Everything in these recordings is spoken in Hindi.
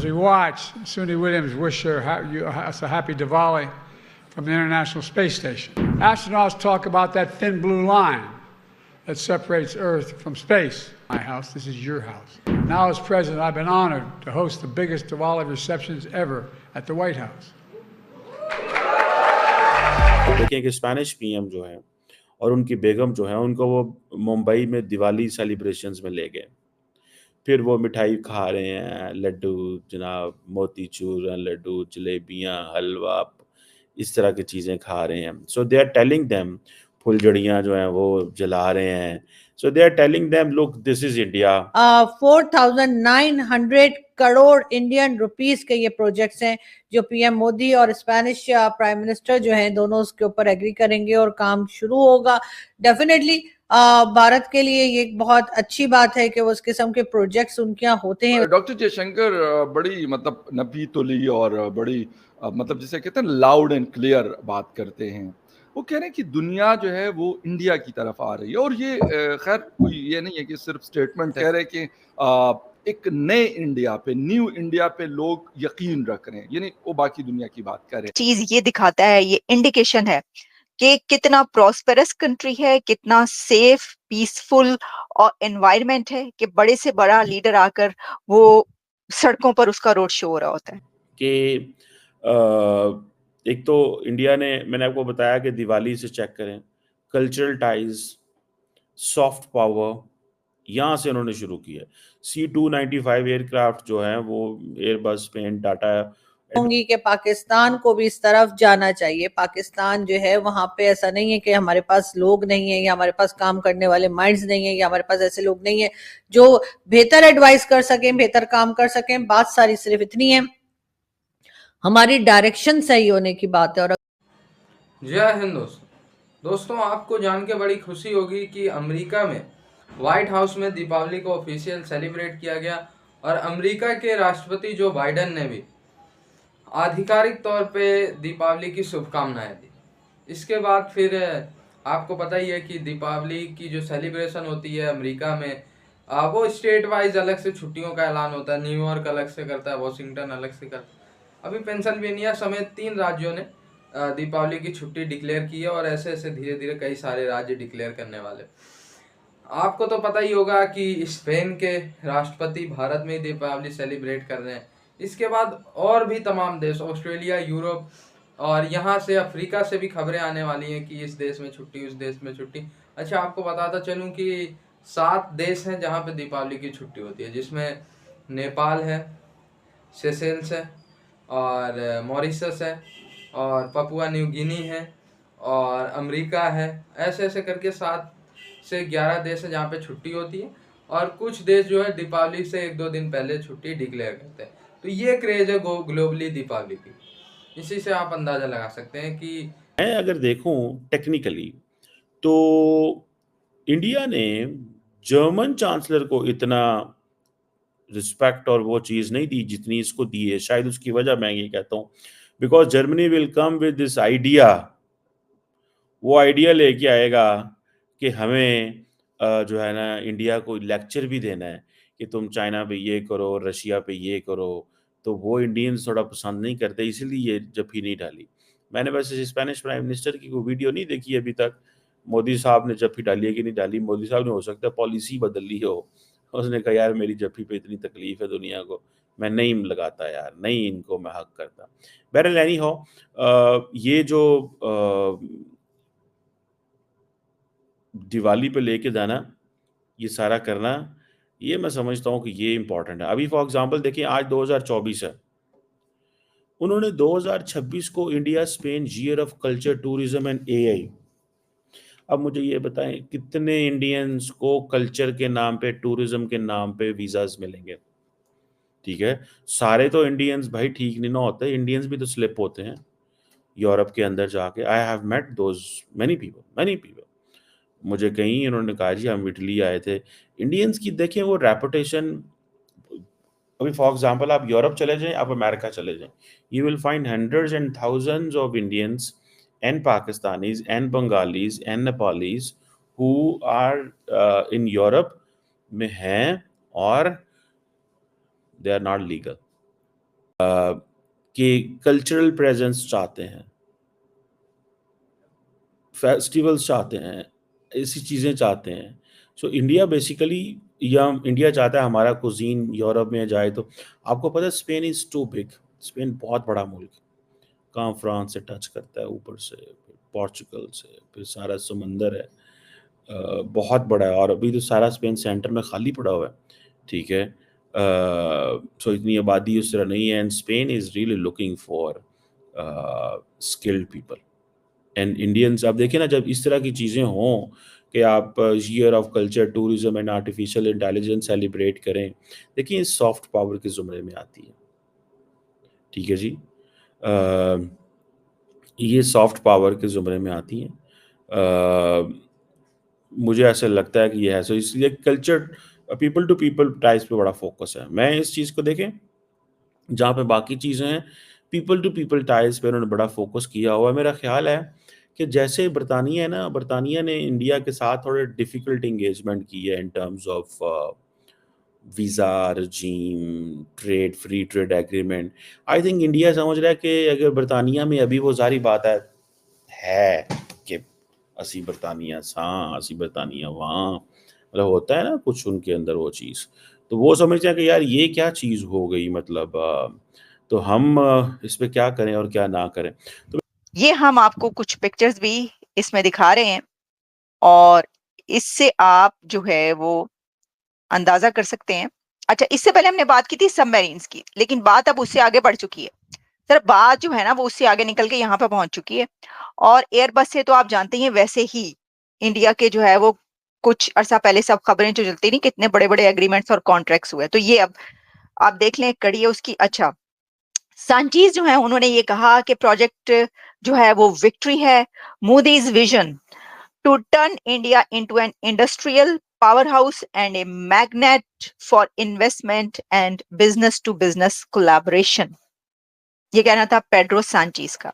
we watch Suni Williams wish us a happy Diwali from the International Space Station. Astronauts talk about that thin blue line that separates Earth from space. My house, this is your house. Now, as president, I've been honored to host the biggest Diwali receptions ever at the White House. देखिए कि स्पेनिश पीएम जो है और उनकी बेगम जो है उनको वो मुंबई में दिवाली सेलिब्रेशंस में ले गए। फिर वो मिठाई खा रहे हैं, लड्डू जनाब, मोतीचूर, लड्डू, जलेबियाँ, हलवा, इस तरह की चीज़ें खा रहे हैं। So they are telling them, फुलझड़ियाँ जो हैं वो जला रहे हैं। So they are telling them, look this is India. 4,900 crore Indian rupees के ये प्रोजेक्ट्स हैं जो पीएम मोदी और स्पेनिश प्राइम मिनिस्टर जो हैं दोनों उसके ऊपर एग्री करेंगे और काम शुरू होगा। डेफिनेटली भारत के लिए ये बहुत अच्छी बात है कि उस किस्म के प्रोजेक्ट्स उनके यहाँ होते हैं। डॉक्टर जयशंकर बड़ी मतलब नबी तुली और बड़ी मतलब जिसे कहते हैं लाउड एंड क्लियर बात करते हैं। वो कह रहे हैं कि दुनिया जो है वो इंडिया की तरफ आ रही है और ये खैर कोई ये नहीं है कि सिर्फ स्टेटमेंट है। कह रहे हैं कि एक नए इंडिया पे, न्यू इंडिया पे लोग यकीन रख रहे हैं, यानी वो बाकी दुनिया की बात कर रहे हैं। चीज ये दिखाता है, ये इंडिकेशन है कि कितना प्रॉस्पेरस कंट्री है, कितना सेफ, पीसफुल और एनवायरनमेंट है कि बड़े से बड़ा लीडर आकर वो सड़कों पर उसका रोड शो हो रहा होता है। कि एक तो इंडिया ने, मैंने आपको बताया कि दिवाली से चेक करें, कल्चरल टाइज, सॉफ्ट पावर, यहाँ से उन्होंने शुरू किया। C-295 एयरक्राफ्ट जो है वो एयरबस, स्पेन, टाटा कहूंगी कि पाकिस्तान को भी इस तरफ जाना चाहिए। पाकिस्तान जो है वहां पे ऐसा नहीं है कि हमारे पास लोग नहीं है या हमारे पास काम करने वाले माइंड्स नहीं है या हमारे पास ऐसे लोग नहीं है जो बेहतर एडवाइस कर सकें, बेहतर काम कर सकें। बात सारी सिर्फ इतनी है, हमारी डायरेक्शन सही होने की बात है। और जय हिंद दोस्तों, आपको जान के बड़ी खुशी होगी कि अमेरिका में व्हाइट हाउस में दीपावली को ऑफिशियल सेलिब्रेट किया गया और अमेरिका के राष्ट्रपति जो बाइडेन ने भी आधिकारिक तौर पे दीपावली की शुभकामनाएं दी। इसके बाद फिर आपको पता ही है कि दीपावली की जो सेलिब्रेशन होती है अमेरिका में, वो स्टेट वाइज अलग से छुट्टियों का ऐलान होता है। न्यूयॉर्क अलग से करता है, वॉशिंगटन अलग से करता है। अभी पेंसिल्वेनिया समेत 3 राज्यों ने दीपावली की छुट्टी डिक्लेयर की है और ऐसे ऐसे धीरे धीरे कई सारे राज्य डिक्लेयर करने वाले। आपको तो पता ही होगा कि स्पेन के राष्ट्रपति भारत में दीपावली सेलिब्रेट कर रहे हैं। इसके बाद और भी तमाम देश, ऑस्ट्रेलिया, यूरोप और यहाँ से अफ्रीका से भी खबरें आने वाली हैं कि इस देश में छुट्टी, उस देश में छुट्टी। अच्छा, आपको बताता चलूँ कि 7 देश हैं जहाँ पे दीपावली की छुट्टी होती है, जिसमें नेपाल है, सेशेल्स है और मॉरिशस है और पपुआ न्यू गिनी है और अमेरिका है। ऐसे ऐसे करके 7 से 11 देश है जहाँ पे छुट्टी होती है और कुछ देश जो है दीपावली से 1-2 दिन पहले छुट्टी डिक्लेयर करते हैं। तो ये क्रेज है ग्लोबली दीपावली की। इसी से आप अंदाजा लगा सकते हैं कि मैं अगर देखूं टेक्निकली तो इंडिया ने जर्मन चांसलर को इतना रिस्पेक्ट और वो चीज़ नहीं दी जितनी इसको दी है। शायद उसकी वजह मैं ये कहता हूँ because Germany will come with this idea, वो आइडिया लेके आएगा कि हमें जो है ना इंडिया को लेक्चर भी देना है कि तुम चाइना पे ये करो, रशिया पे ये करो। तो वो इंडियंस थोड़ा पसंद नहीं करते, इसीलिए ये जफ्फी नहीं डाली। मैंने वैसे स्पेनिश प्राइम मिनिस्टर की कोई वीडियो नहीं देखी अभी तक, मोदी साहब ने जफ्फी डाली है कि नहीं डाली। मोदी साहब ने हो सकता है पॉलिसी बदल ली हो, उसने कहा यार मेरी जफ्फी पे इतनी तकलीफ है दुनिया को, मैं नहीं लगाता यार, नहीं इनको मैं हक करता। बहरहाल एनी हो, ये जो दिवाली पे लेके जाना, ये सारा करना, ये मैं समझता हूँ कि ये इम्पोर्टेंट है। अभी फॉर एग्जांपल देखिए आज 2024 है, उन्होंने 2026 को India Spain year of culture, tourism and AI. अब मुझे ये बताएं कितने इंडियंस को कल्चर के नाम पे, टूरिज्म के नाम पे वीजाज मिलेंगे? ठीक है, सारे तो इंडियंस भाई ठीक नहीं ना होते, इंडियंस भी तो स्लिप होते हैं यूरोप के अंदर जाके। I have met those many people. मुझे कहीं इन्होंने कहा जी हम इटली आए थे। इंडियंस की देखें वो रेपुटेशन, अभी फॉर एग्जांपल आप यूरोप चले जाएं, आप अमेरिका चले जाएं, you will find hundreds and thousands of Indians and Pakistanis and Bengalis and Nepalis who are in Europe में हैं और दे आर नॉट लीगल। कि कल्चरल प्रेजेंस चाहते हैं, फेस्टिवल्स चाहते हैं, ऐसी चीज़ें चाहते हैं। सो इंडिया बेसिकली, या इंडिया चाहता है हमारा कुज़ीन यूरोप में जाए तो आपको पता है Spain is too big, Spain बहुत बड़ा मुल्क है। कहाँ फ्रांस से टच करता है ऊपर से, फिर पोर्चुगल से, फिर सारा समंदर है। बहुत बड़ा है और अभी तो सारा स्पेन सेंटर में खाली पड़ा हुआ है, ठीक है। सो इतनी आबादी उस तरह नहीं है and Spain is really looking for skilled people and Indians. आप देखिए ना, जब इस तरह की चीज़ें हों कि आप year of culture, tourism and artificial intelligence celebrate करें, देखिए सॉफ्ट पावर के ज़ुमरे में आती है, ठीक है जी। ये सॉफ्ट पावर के ज़ुमरे में आती हैं। मुझे ऐसा लगता है कि ये है, सो इसलिए culture, people to people ties पे बड़ा फोकस है। मैं इस चीज़ को देखें, जहाँ पे बाकी चीज़ें हैं, पीपल टू पीपल टाइज पे उन्होंने बड़ा फोकस किया हुआ है। मेरा ख्याल है कि जैसे बरतानिया है ना, बरतानिया ने इंडिया के साथ थोड़े डिफ़िकल्ट एंगेजमेंट की है in terms of visa, regime, trade, free trade agreement. I think India समझ रहा है कि अगर बरतानिया में अभी वो सारी बात है कि असी बरतानिया सां, असी बरतानिया वहाँ, मतलब होता है ना कुछ उनके अंदर वो चीज़। तो वो समझते हैं कि यार ये क्या चीज़ हो गई, मतलब तो हम इस पे क्या करें और क्या ना करें? तो ये हम आपको कुछ पिक्चर्स भी इसमें दिखा रहे हैं और इससे आप जो है वो अंदाजा कर सकते हैं। अच्छा, इससे पहले हमने बात की थी सबमरीन्स की, लेकिन बात अब उससे आगे बढ़ चुकी है। सर, बात जो है ना वो उससे आगे निकल के यहाँ पे पहुंच चुकी है और एयरबस से तो आप जानते ही हैं, वैसे ही इंडिया के जो है वो कुछ अरसा पहले सब खबरें जो चलती नहीं, कितने बड़े बड़े एग्रीमेंट्स और कॉन्ट्रैक्ट्स हुए। तो ये अब आप देख लें, कड़ी है उसकी। अच्छा, सांचीज जो है उन्होंने ये कहा कि प्रोजेक्ट जो है वो विक्ट्री है, Modi's vision to turn India into an industrial powerhouse and a magnet for investment and business to business collaboration. ये कहना था पेड्रो सांचेज का।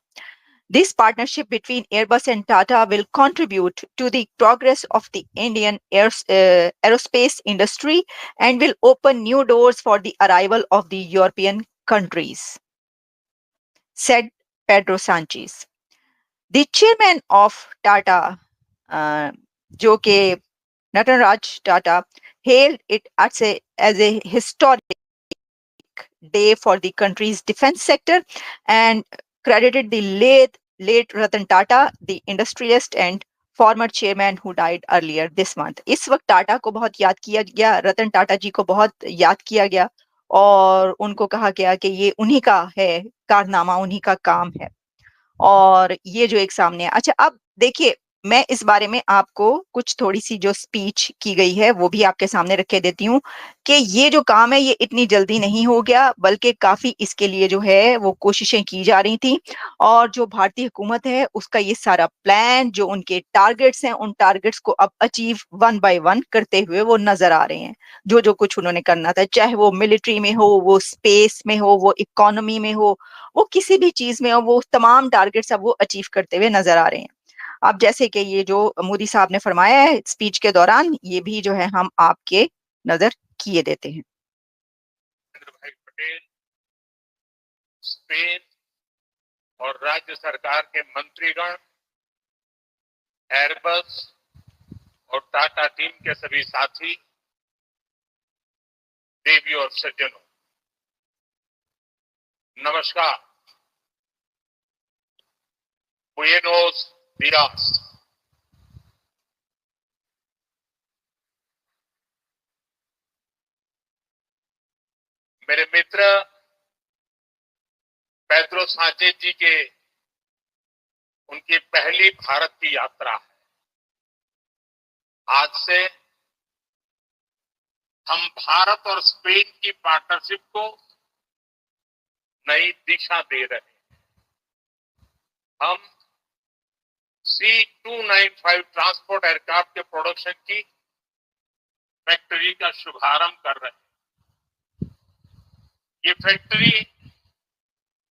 This partnership between Airbus and Tata will contribute to the progress of the Indian aerospace industry and will open new doors for the arrival of the European countries, said Pedro Sanchez. The chairman of Tata, जो कि Nataraj Tata, hailed it as a historic day for the country's defense sector and credited the late Ratan Tata, the industrialist and former chairman who died earlier this month. इस वक्त टाटा को बहुत याद किया गया, रतन टाटा जी को बहुत याद किया गया और उनको कहा गया कि ये उन्हीं का है कारनामा, उन्हीं का काम है। और ये जो एक सामने है। अच्छा, अब देखिए, मैं इस बारे में आपको कुछ थोड़ी-सी जो स्पीच की गई है, वो भी आपके सामने रख के देती हूँ कि ये जो काम है, ये इतनी जल्दी नहीं हो गया, बल्कि काफ़ी इसके लिए जो है, वो कोशिशें की जा रही थी और जो भारतीय हुकूमत है, उसका ये सारा प्लान, जो उनके टारगेट्स हैं, उन टारगेट्स को अब अचीव वन बाय वन करते हुए वो नज़र आ रहे हैं। जो-जो कुछ उन्होंने करना था, चाहे वो मिलिट्री में हो, वो स्पेस में हो, वो इकोनॉमी में हो, वो किसी भी चीज़ में हो, वो तमाम टारगेट्स अब वो अचीव करते हुए नज़र आ रहे हैं। अब जैसे कि ये जो मोदी साहब ने फरमाया है स्पीच के दौरान, ये भी जो है हम आपके नज़र किए देते हैं। भाई पटेल, स्पेन और राज्य सरकार के मंत्रीगण, एयरबस और टाटा टीम के सभी साथी, देवी और सज्जनों, नमस्कार। बुएनोस दियास। मेरे मित्र पेड्रो सांचेज जी के उनकी पहली भारत की यात्रा है। आज से हम भारत और स्पेन की पार्टनरशिप को नई दिशा दे रहे हैं। हम C295 ट्रांसपोर्ट एयरक्राफ्ट के प्रोडक्शन की फैक्ट्री का शुभारंभ कर रहे हैं। ये फैक्ट्री